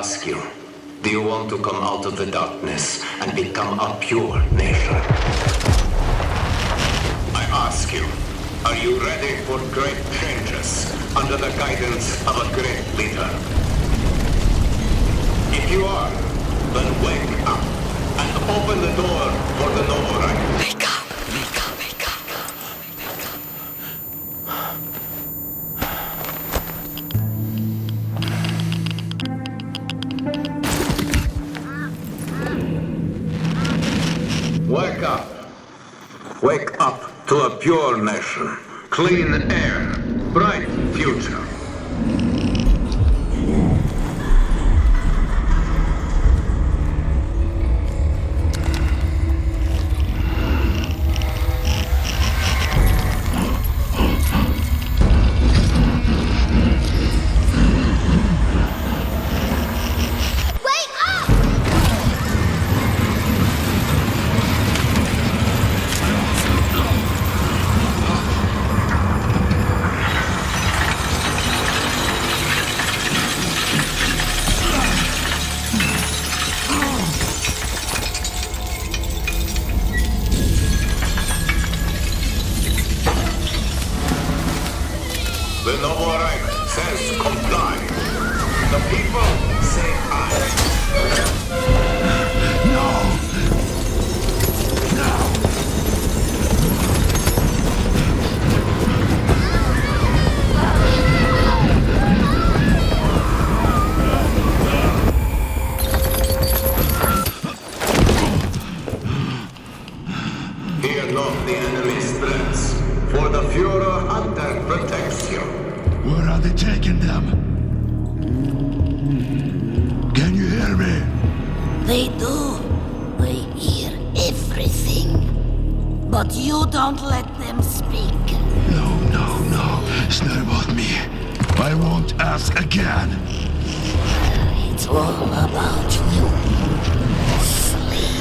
ask you, do you want to come out of the darkness and become a pure nation? I ask you, are you ready for great changes under the guidance of a great leader? If you are, then wake up and open the door for the Novorite. Wake up, wake up, wake up, Wake up. Wake up to a pure nation. Clean air. Bright future. The Novorite says comply. The people say aye. No! Fear not the enemy's threats, for the Führer Hunter protects you. Where are they taking them? Can you hear me? They do. They hear everything. But you don't let them speak. No. It's not about me. I won't ask again. It's all about you. Sleep.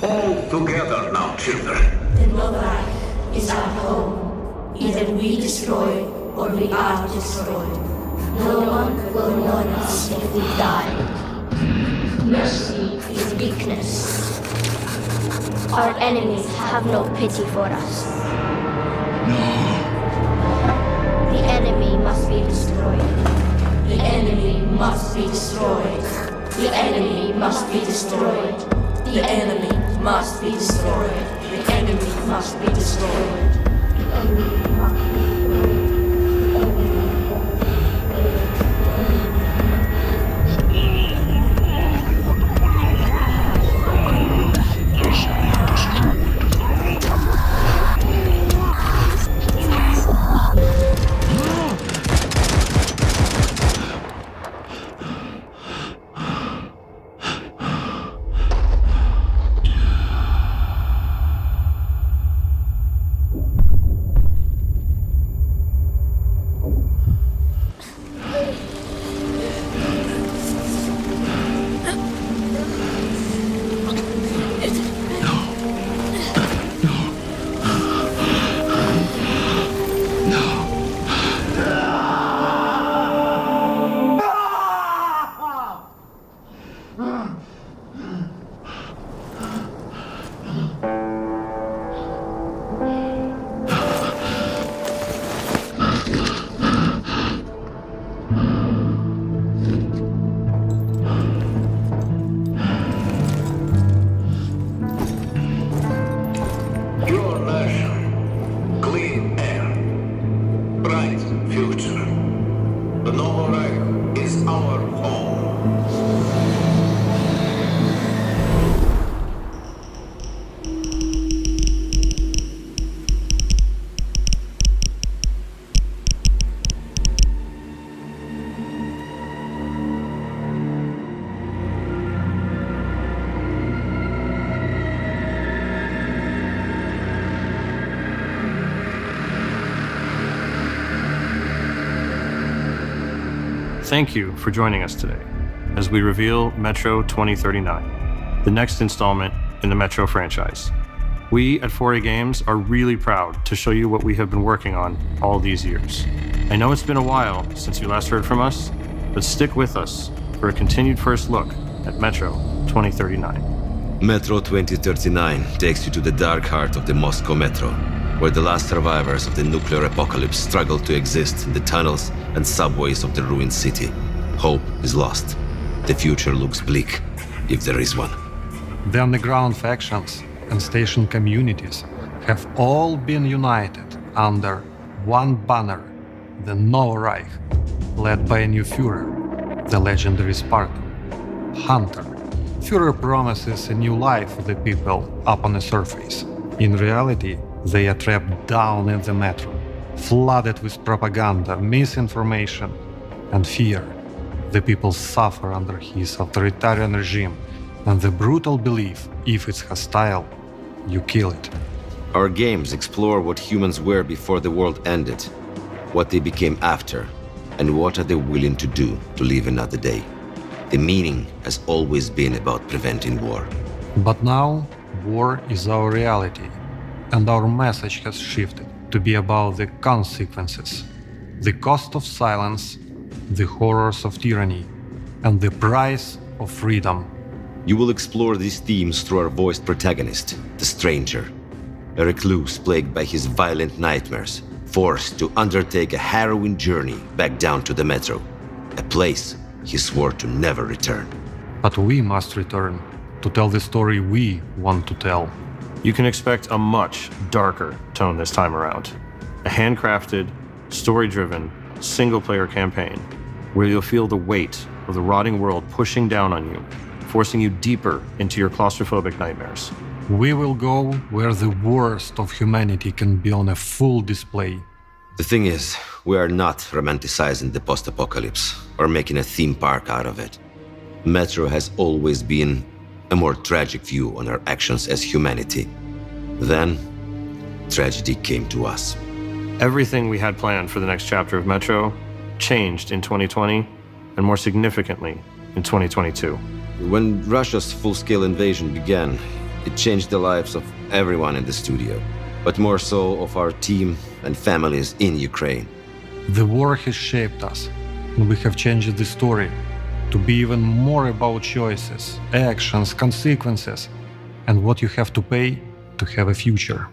All together now, children. The Novorite is our home. Either we destroy or we are destroyed. No one will mourn us if we die. Mercy is weakness. Our enemies have no pity for us. No. The enemy must be destroyed. The enemy must be destroyed. The enemy must be destroyed. The enemy must be destroyed. The enemy must be destroyed. The enemy must be thank you for joining us today as we reveal Metro 2039, the next installment in the Metro franchise. We at 4A Games are really proud to show you what we have been working on all these years. I know it's been a while since you last heard from us, but stick with us for a continued first look at Metro 2039. Metro 2039 takes you to the dark heart of the Moscow Metro, where the last survivors of the nuclear apocalypse struggle to exist in the tunnels and subways of the ruined city. Hope is lost. The future looks bleak, if there is one. The underground factions and station communities have all been united under one banner, the Novo Reich, led by a new Führer, the legendary Spartan, Hunter. Führer promises a new life for the people up on the surface. In reality, they are trapped down in the metro, flooded with propaganda, misinformation, and fear. The people suffer under his authoritarian regime and the brutal belief, if it's hostile, you kill it. Our games explore what humans were before the world ended, what they became after, and what are they willing to do to live another day. The meaning has always been about preventing war. But now, war is our reality, and our message has shifted to be about the consequences, the cost of silence, the horrors of tyranny, and the price of freedom. You will explore these themes through our voiced protagonist, the Stranger, a recluse plagued by his violent nightmares, forced to undertake a harrowing journey back down to the Metro, a place he swore to never return. But we must return to tell the story we want to tell. You can expect a much darker tone this time around. A handcrafted, story-driven, single-player campaign where you'll feel the weight of the rotting world pushing down on you, forcing you deeper into your claustrophobic nightmares. We will go where the worst of humanity can be on a full display. The thing is, we are not romanticizing the post-apocalypse or making a theme park out of it. Metro has always been a more tragic view on our actions as humanity. Then, tragedy came to us. Everything we had planned for the next chapter of Metro changed in 2020, and more significantly, in 2022. When Russia's full-scale invasion began, it changed the lives of everyone in the studio, but more so of our team and families in Ukraine. The war has shaped us, and we have changed the story to be even more about choices, actions, consequences, and what you have to pay to have a future.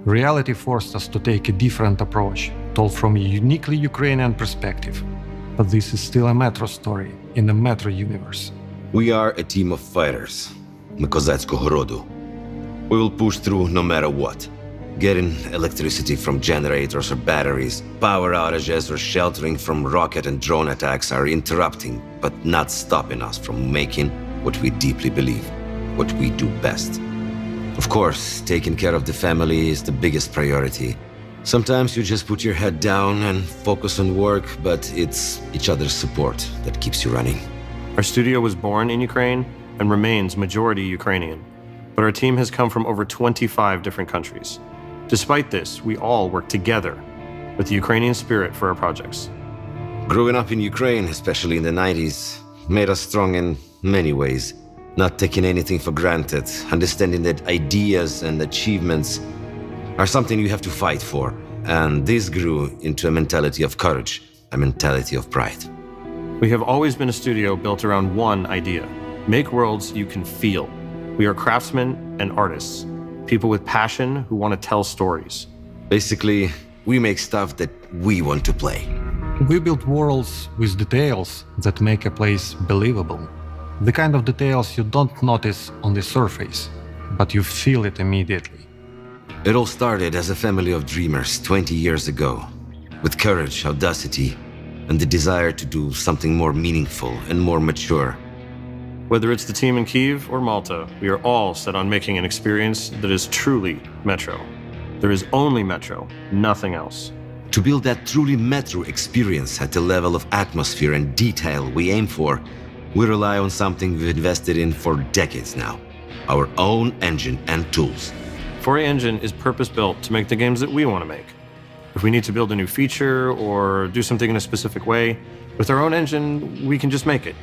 Reality forced us to take a different approach, told from a uniquely Ukrainian perspective. But this is still a Metro story in the Metro universe. We are a team of fighters, my Kozackiego rodu. We will push through no matter what. Getting electricity from generators or batteries, power outages or sheltering from rocket and drone attacks are interrupting, but not stopping us from making what we deeply believe, what we do best. Of course, taking care of the family is the biggest priority. Sometimes you just put your head down and focus on work, but it's each other's support that keeps you running. Our studio was born in Ukraine and remains majority Ukrainian, but our team has come from over 25 different countries. Despite this, we all work together with the Ukrainian spirit for our projects. Growing up in Ukraine, especially in the 90s, made us strong in many ways. Not taking anything for granted, understanding that ideas and achievements are something you have to fight for. And this grew into a mentality of courage, a mentality of pride. We have always been a studio built around one idea: make worlds you can feel. We are craftsmen and artists, people with passion who want to tell stories. Basically, we make stuff that we want to play. We build worlds with details that make a place believable. The kind of details you don't notice on the surface, but you feel it immediately. It all started as a family of dreamers 20 years ago, with courage, audacity, and the desire to do something more meaningful and more mature. Whether it's the team in Kyiv or Malta, we are all set on making an experience that is truly Metro. There is only Metro, nothing else. To build that truly Metro experience at the level of atmosphere and detail we aim for, we rely on something we've invested in for decades now: our own engine and tools. 4A Engine is purpose-built to make the games that we want to make. If we need to build a new feature or do something in a specific way, With our own engine, we can just make it.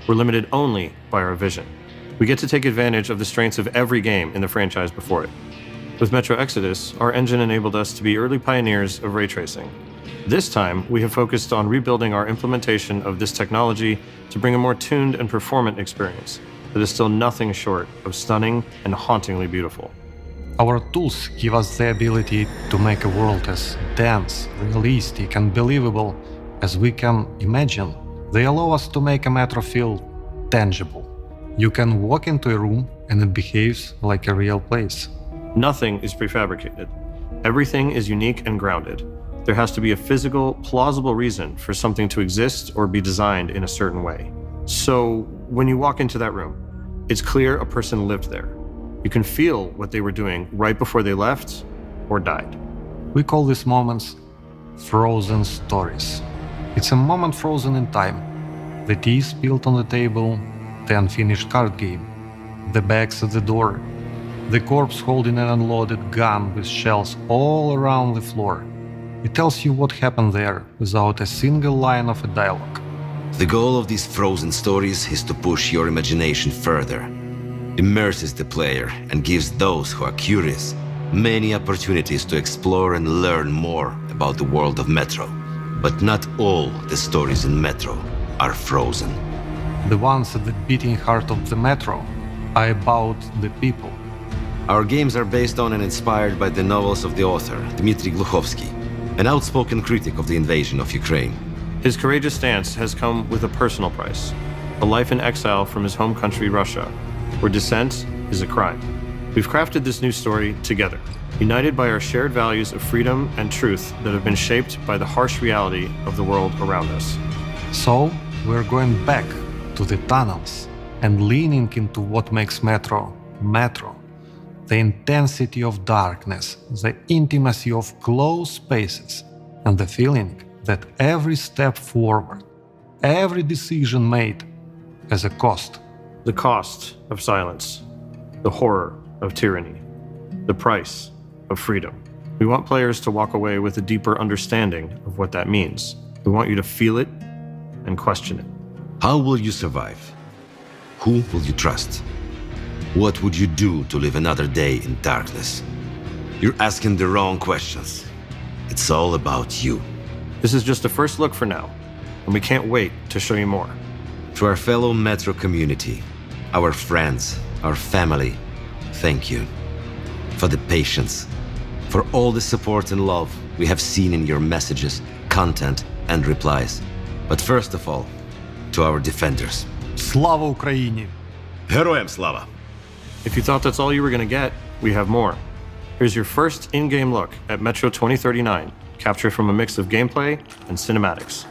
We're limited only by our vision. We get to take advantage of the strengths of every game in the franchise before it. With Metro Exodus, our engine enabled us to be early pioneers of ray tracing. This time, we have focused on rebuilding our implementation of this technology to bring a more tuned and performant experience that is still nothing short of stunning and hauntingly beautiful. Our tools give us the ability to make a world as dense, realistic, and believable as we can imagine. They allow us to make a Metro feel tangible. You can walk into a room and it behaves like a real place. Nothing is prefabricated. Everything is unique and grounded. There has to be a physical, plausible reason for something to exist or be designed in a certain way. So, when you walk into that room, it's clear a person lived there. You can feel what they were doing right before they left or died. We call these moments frozen stories. It's a moment frozen in time. The tea spilled on the table, the unfinished card game, the bags at the door, the corpse holding an unloaded gun with shells all around the floor. It tells you what happened there without a single line of a dialogue. The goal of these frozen stories is to push your imagination further, immerses the player, and gives those who are curious many opportunities to explore and learn more about the world of Metro. But not all the stories in Metro are frozen. The ones at the beating heart of the Metro are about the people. Our games are based on and inspired by the novels of the author, Dmitry Gluchovsky, an outspoken critic of the invasion of Ukraine. His courageous stance has come with a personal price, a life in exile from his home country, Russia, where dissent is a crime. We've crafted this new story together, united by our shared values of freedom and truth that have been shaped by the harsh reality of the world around us. So, we're going back to the tunnels and leaning into what makes Metro, Metro. The intensity of darkness, the intimacy of closed spaces, and the feeling that every step forward, every decision made, has a cost. The cost of silence, the horror of tyranny, the price of freedom. We want players to walk away with a deeper understanding of what that means. We want you to feel it and question it. How will you survive? Who will you trust? What would you do to live another day in darkness? You're asking the wrong questions. It's all about you. This is just a first look for now, and we can't wait to show you more. To our fellow Metro community, our friends, our family, thank you. For the patience, for all the support and love we have seen in your messages, content, and replies. But first of all, to our defenders. Слава Україні! Героям слава! If you thought that's all you were going to get, we have more. Here's your first in-game look at Metro 2039, captured from a mix of gameplay and cinematics.